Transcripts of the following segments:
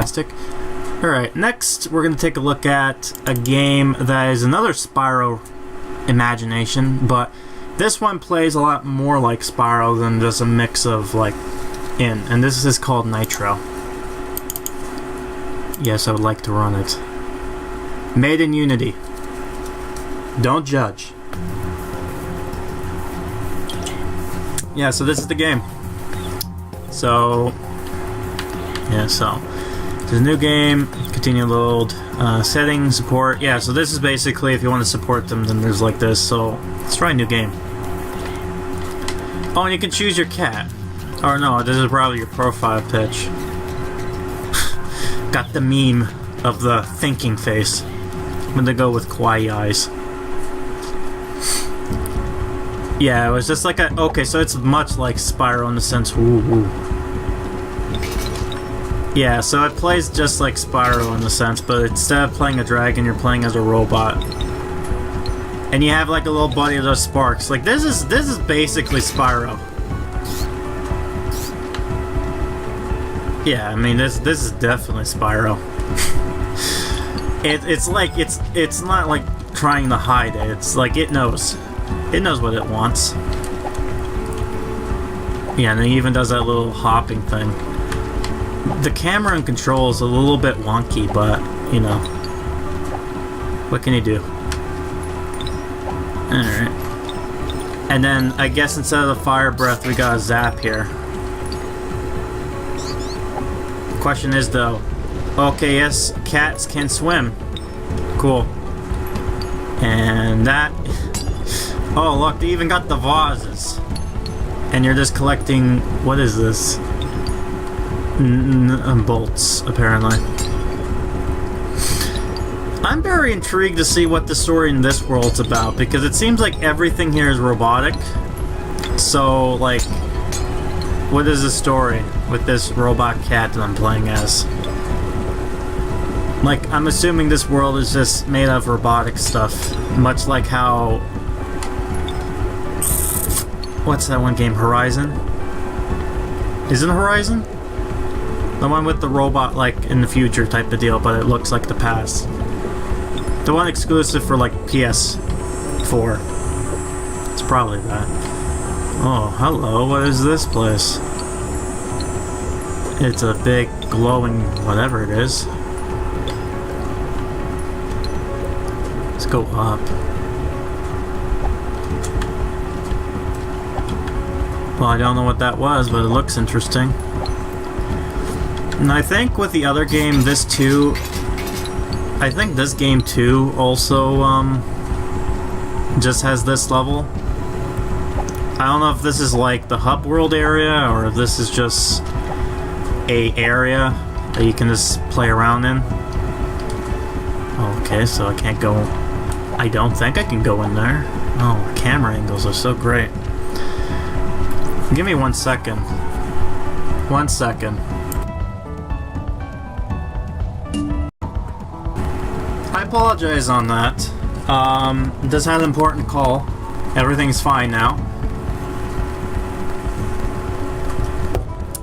fantastic. Alright, next we're going to take a look at a game that is another Spyro imagination, but this one plays a lot more like Spyro than just a mix of like and this is called Nytro. Yes, I would like to run it. Made in Unity. Don't judge. Yeah, so this is the game. So yeah, so there's a new game, continue to load, settings, support. Yeah, so this is basically if you want to support them, then there's like this. So let's try a new game. Oh, and you can choose your cat. Or no, this is probably your profile pitch. Got the meme of the thinking face. I'm gonna go with kawaii eyes. Yeah, it was just like a... Okay, so it's much like Spyro in the sense... Ooh. Yeah, so it plays just like Spyro in the sense, but instead of playing a dragon, you're playing as a robot. And you have like a little buddy that does sparks. Like, this is basically Spyro. Yeah, I mean, this is definitely Spyro. It's not like trying to hide it. It's like it knows what it wants. Yeah, and it even does that little hopping thing. The camera and control is a little bit wonky, but you know, what can you do? All right. And then I guess instead of the fire breath, we got a zap here. Question is though, okay, yes, cats can swim. Cool. And that... Oh, look, they even got the vases. And you're just collecting... What is this? Bolts, apparently. I'm very intrigued to see what the story in this world's about, because it seems like everything here is robotic. So, like... What is the story with this robot cat that I'm playing as? Like, I'm assuming this world is just made of robotic stuff. Much like how... What's that one game? Horizon? Isn't it Horizon? The one with the robot, like, in the future type of deal, but it looks like the past. The one exclusive for, like, PS4. It's probably that. Oh, hello, what is this place? It's a big, glowing whatever it is. Let's go up. Well, I don't know what that was, but it looks interesting. And I think with the other game, this too... I think this game too also, just has this level. I don't know if this is like the hub world area, or if this is just a area that you can just play around in. Okay, so I can't go... I don't think I can go in there. Oh, the camera angles are so great. Give me 1 second. 1 second. I apologize on that. This had an important call. Everything's fine now.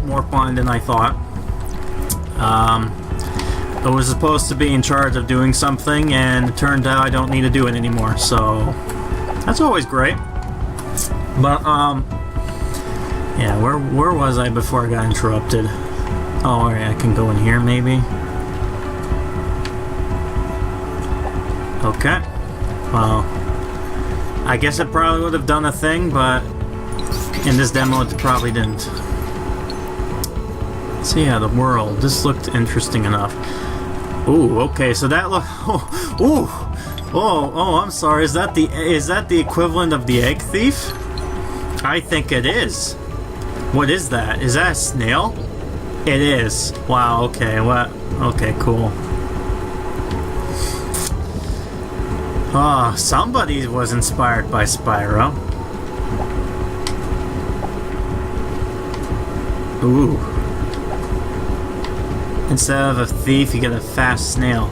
More fun than I thought. I was supposed to be in charge of doing something, and it turned out I don't need to do it anymore, so that's always great. But, yeah, where was I before I got interrupted? Oh, alright, I can go in here, maybe? Okay. Well, I guess it probably would have done a thing, but in this demo it probably didn't. So yeah, the world. This looked interesting enough. Ooh, okay, so that look... Oh, I'm sorry, is that the equivalent of the egg thief? I think it is. What is that? Is that a snail? It is. Wow, okay, what? Okay, cool. Oh, somebody was inspired by Spyro. Ooh. Instead of a thief, you get a fast snail.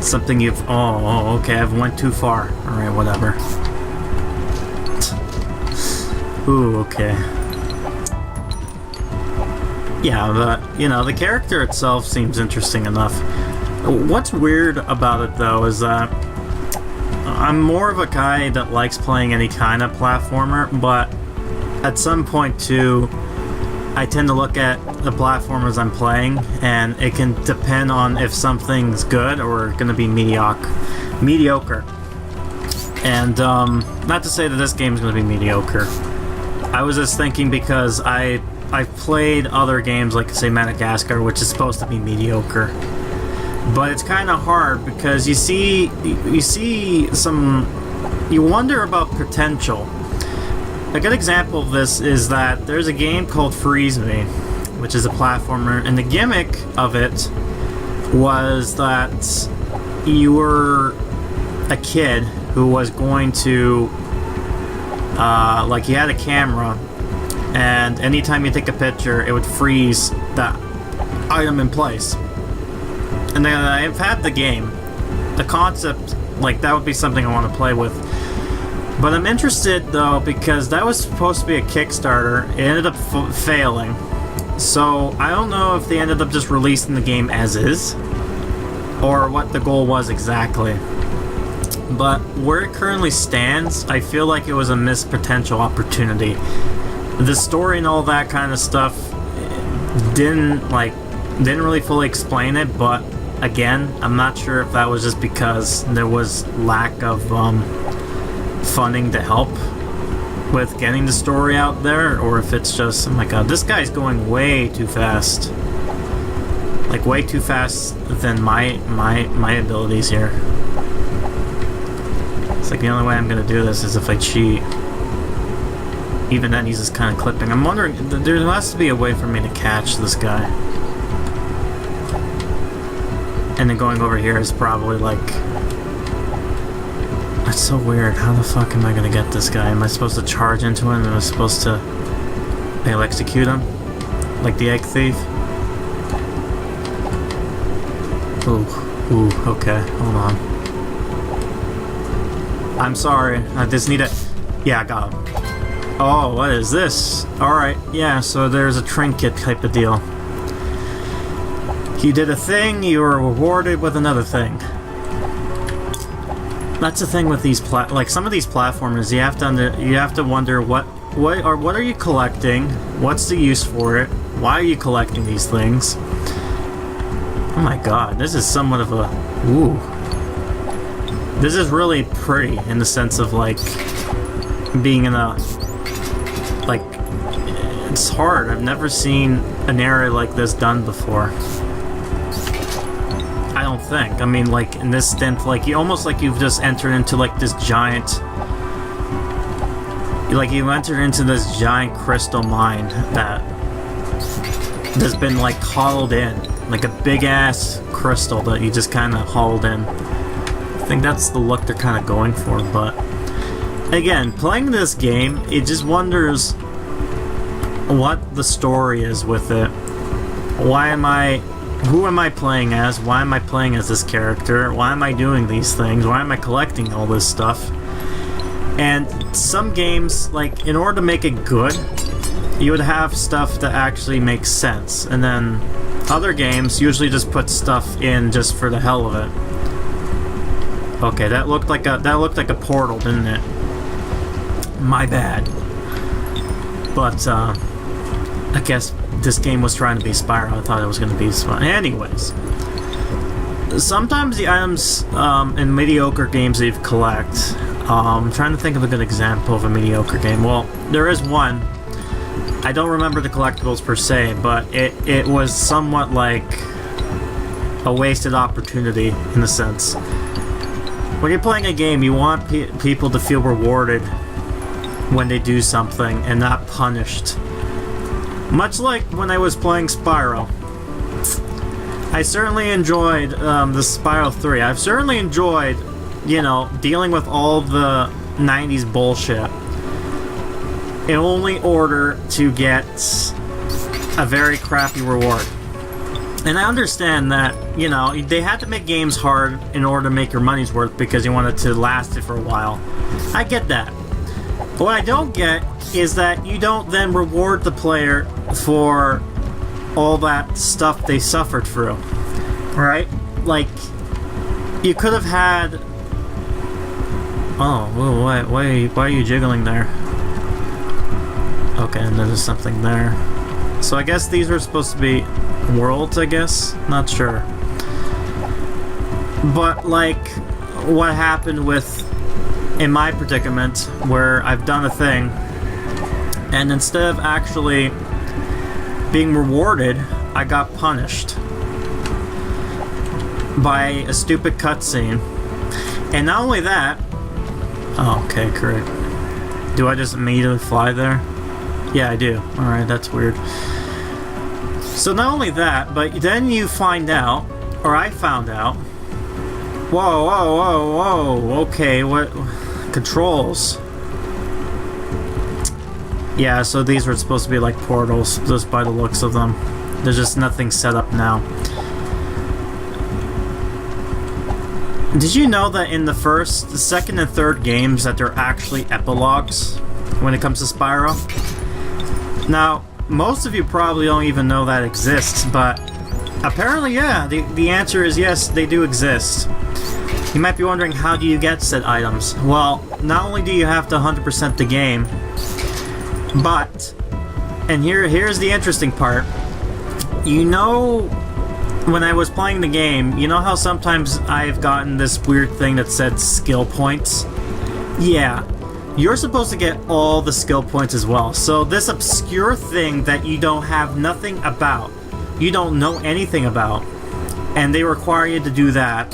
Something you've... Oh, okay, I've went too far. Alright, whatever. Ooh, okay. Yeah, but, you know, the character itself seems interesting enough. What's weird about it, though, is that I'm more of a guy that likes playing any kind of platformer, but at some point, too, I tend to look at the platformers I'm playing, and it can depend on if something's good or going to be mediocre. And, not to say that this game is going to be mediocre. I was just thinking because I've played other games like, say, Madagascar, which is supposed to be mediocre. But it's kind of hard because you wonder about potential. A good example of this is that there's a game called Freeze Me, which is a platformer, and the gimmick of it was that you were a kid who was going to, like, you had a camera, and anytime you take a picture, it would freeze that item in place. And then I've had the game. The concept, like, that would be something I want to play with. But I'm interested, though, because that was supposed to be a Kickstarter. It ended up failing. So, I don't know if they ended up just releasing the game as is, or what the goal was exactly. But where it currently stands, I feel like it was a missed potential opportunity. The story and all that kind of stuff didn't really fully explain it, but again, I'm not sure if that was just because there was lack of funding to help with getting the story out there, or if it's just, oh my god, this guy's going way too fast. Like, way too fast than my abilities here. It's like the only way I'm gonna do this is if I cheat. Even then, he's just kind of clipping. I'm wondering, there has to be a way for me to catch this guy. And then going over here is probably like... That's so weird. How the fuck am I gonna get this guy? Am I supposed to charge into him? Am I supposed to... I'll execute him? Like the egg thief? Ooh, okay, hold on. I'm sorry, I just need a... Yeah, I got him. Oh, what is this? Alright, yeah, so there's a trinket type of deal. You did a thing, you were rewarded with another thing. That's the thing with these like some of these platformers, you have to wonder what are you collecting? What's the use for it? Why are you collecting these things? Oh my god, this is somewhat of a... Ooh. This is really pretty in the sense of, like, being in a... Like, it's hard. I've never seen an area like this done before. I don't think. I mean, like, in this stint, like, almost like you've just entered into, like, this giant... Like, you've entered into this giant crystal mine that has been, like, hollowed in. Like a big-ass crystal that you just kind of hauled in. I think that's the look they're kind of going for, but... Again, playing this game, it just wonders what the story is with it. Why am I... Who am I playing as? Why am I playing as this character? Why am I doing these things? Why am I collecting all this stuff? And some games, like, in order to make it good, you would have stuff that actually makes sense. And then other games usually just put stuff in just for the hell of it. Okay, that looked like a portal, didn't it? My bad. But I guess this game was trying to be Spyro. I thought it was going to be Spyro. Anyways, sometimes the items in mediocre games that you collect. I'm trying to think of a good example of a mediocre game. Well, there is one. I don't remember the collectibles per se, but it was somewhat like a wasted opportunity in a sense. When you're playing a game, you want people to feel rewarded when they do something and not punished. Much like when I was playing Spyro. I certainly enjoyed the Spyro 3. I've certainly enjoyed, you know, dealing with all the 90s bullshit in only order to get a very crappy reward. And I understand that, you know, they had to make games hard in order to make your money's worth because you wanted to last it for a while. I get that. But what I don't get is that you don't then reward the player for all that stuff they suffered through, right? Like, you could have had... Oh, whoa, why are you jiggling there? Okay, and there's something there. So I guess these were supposed to be worlds, I guess? Not sure. But, like, what happened with... in my predicament, where I've done a thing, and instead of actually being rewarded, I got punished by a stupid cutscene. And not only that... Oh, okay, great. Do I just immediately fly there? Yeah, I do. Alright, that's weird. So not only that, but then you find out, or I found out... Whoa, okay, what... Controls. Yeah, so these were supposed to be like portals, just by the looks of them. There's just nothing set up now. Did you know that in the first, the second, and third games that they're actually epilogues when it comes to Spyro? Now, most of you probably don't even know that exists, but apparently, yeah, the answer is yes, they do exist. You might be wondering, how do you get said items? Well, not only do you have to 100% the game, but, and here's the interesting part, you know, when I was playing the game, you know how sometimes I've gotten this weird thing that said skill points? Yeah, you're supposed to get all the skill points as well. So this obscure thing that you don't have nothing about, you don't know anything about, and they require you to do that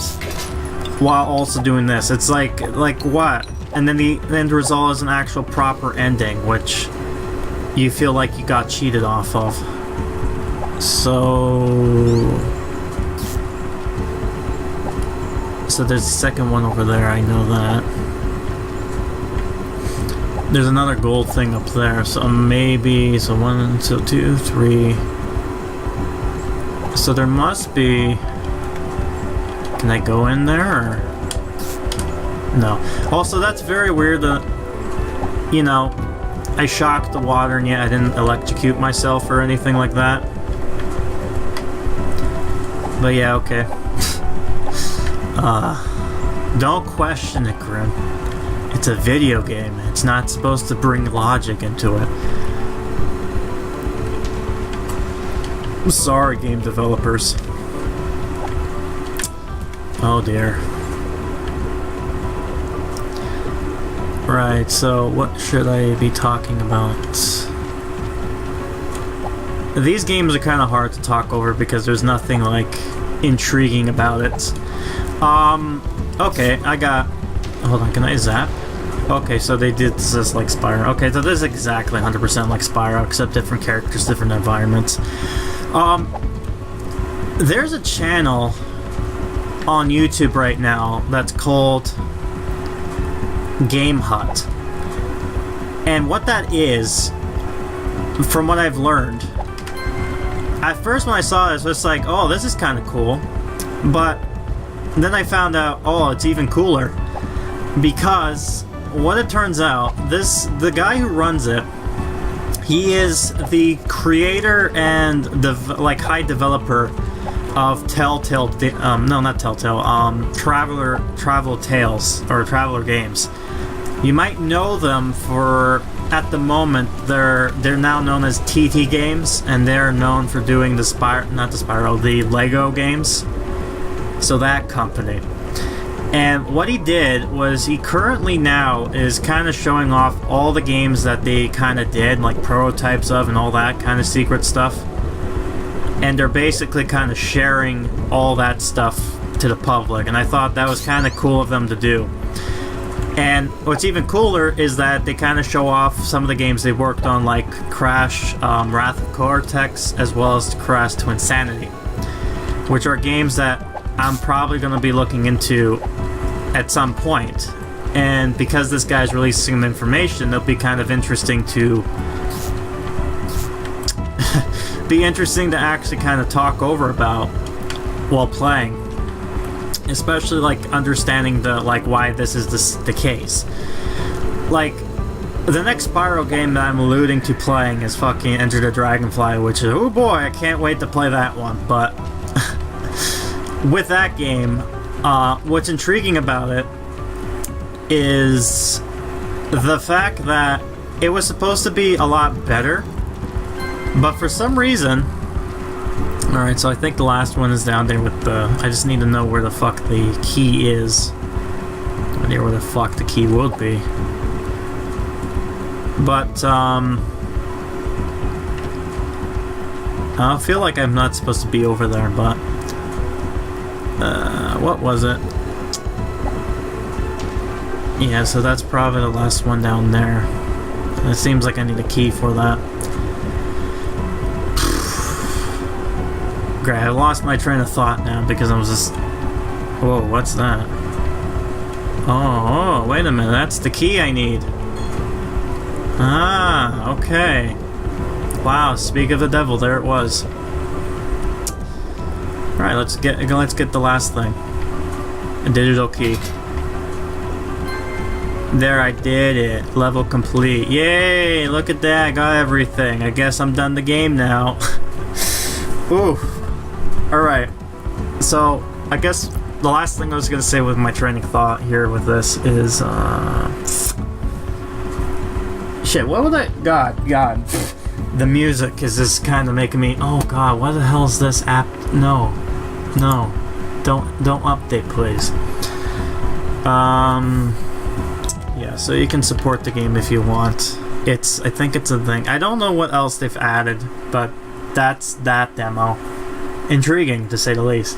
while also doing this. It's like what? And then the end result is an actual proper ending, which you feel like you got cheated off of. So there's a second one over there, I know that. There's another gold thing up there, so maybe, so 1, 2, 3. So there must be... Can I go in there, or? No. Also, that's very weird that, you know, I shocked the water and yet I didn't electrocute myself or anything like that. But yeah, okay. Don't question it, Grim. It's a video game. It's not supposed to bring logic into it. I'm sorry, game developers. Oh dear. Right, so what should I be talking about? These games are kind of hard to talk over because there's nothing, like, intriguing about it. Okay, I got... Hold on, can I zap? Okay, so they did this like Spyro. Okay, so this is exactly 100% like Spyro, except different characters, different environments. There's a channel on YouTube right now that's called Game Hut. And what that is, from what I've learned, at first when I saw this, I was like, oh, this is kind of cool. But then I found out, oh, it's even cooler. Because what it turns out, the guy who runs it, he is the creator and the high developer of Telltale, no, not Telltale, Traveler Tales, or Traveler Games. You might know them for, at the moment, they're now known as TT Games, and they're known for doing the Lego games. So that company. And what he did was, he currently now is kind of showing off all the games that they kind of did, like prototypes of and all that kind of secret stuff. And they're basically kind of sharing all that stuff to the public, and I thought that was kind of cool of them to do. And what's even cooler is that they kind of show off some of the games they worked on, like Crash, Wrath of Cortex, as well as Crash to Insanity, which are games that I'm probably going to be looking into at some point. And because this guy's releasing some information, it'll be kind of interesting to to actually kind of talk over about while playing, especially like understanding the why this is the case. Like, The next Spyro game that I'm alluding to playing is fucking Enter the Dragonfly, which is, oh boy, I can't wait to play that one. But with that game, what's intriguing about it is the fact that it was supposed to be a lot better, but for some reason... Alright, so I think the last one is down there with the... I just need to know where the fuck the key is. No idea where the fuck the key would be. But, I feel like I'm not supposed to be over there, but... what was it? Yeah, so that's probably the last one down there. It seems like I need a key for that. Great, I lost my train of thought now because I was just... Whoa, what's that? Oh, wait a minute, that's the key I need. Ah, okay. Wow, speak of the devil, there it was. Alright, let's get the last thing. A digital key. There, I did it. Level complete. Yay! Look at that, I got everything. I guess I'm done the game now. Ooh. Alright. So, I guess the last thing I was gonna say with my training thought here with this is, shit, what would I... God. The music is just kind of making me... Oh god, what the hell is this app? No. Don't update, please. Yeah, so you can support the game if you want. I think it's a thing. I don't know what else they've added, but that's that demo. Intriguing, to say the least.